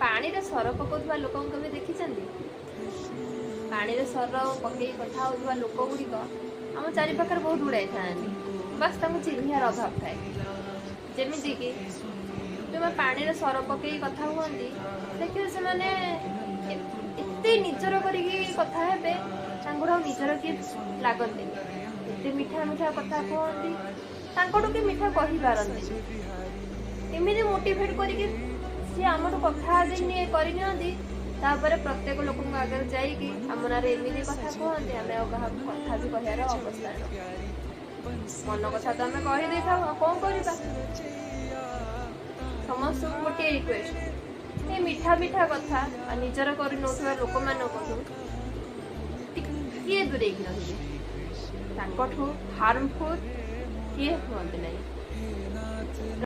पानी रे सर पकाउଥିବା ଲୋକଙ୍କୁ କେବେ ଦେଖିଛନ୍ତି? ପାଣିରେ ସର ପକେଇ କଥା ହେଉଥିବା ଲୋକ ଗୁଡ଼ିକ ଆମ ଚାରିପାଖରେ ବହୁତ ଗୁଡ଼ାଏ ଥାଆନ୍ତି, ବାସ୍ ତାଙ୍କୁ ଚିହ୍ନିବାର ଅଭାବ ଥାଏ। ଯେମିତିକି ଯୋଉମାନେ ପାଣିରେ ସର ପକେଇ କଥା ହୁଅନ୍ତି, ଦେଖିବେ ସେମାନେ ଏତେ ନିଜର କରିକି କଥା ହେବେ, ତାଙ୍କର ଆଉ ନିଜର କିଏ ଲାଗନ୍ତିନି। ଏତେ ମିଠା ମିଠା କଥା କୁହନ୍ତି, ତାଙ୍କଠୁ କି ମିଠା କହିପାରନ୍ତିନି। ଏମିତି ମୋଟିଭେଟ୍ କରିକି ସିଏ ଆମଠୁ କଥା ଆଜି କରିନିଅନ୍ତି, ତାପରେ ପ୍ରତ୍ୟେକ ଲୋକଙ୍କ ଆଗରେ ଯାଇକି ଆମ ନାଁରେ ଏମିତି କଥା କୁହନ୍ତି, ଆମେ ଆଉ କାହାକୁ କଥା ବି କହିବାର ଅବସ୍ଥାରେ ନଥାଉ। ମନ କଥା ତ ଆମେ କହିଦେଇଥାଉ, ଆଉ କ'ଣ କରିବା? ସମସ୍ତଙ୍କୁ ଗୋଟିଏ ରିକ୍ୱେଷ୍ଟ, ଏ ମିଠା ମିଠା କଥା ଆଉ ନିଜର କରିନଉଥିବା ଲୋକମାନଙ୍କଠୁ ଟିକିଏ ଦୂରେଇକି ରହିବେ। ତାଙ୍କଠୁ ହାର୍ମଫୁଲ୍ କିଏ ହୁଅନ୍ତି ନାହିଁ।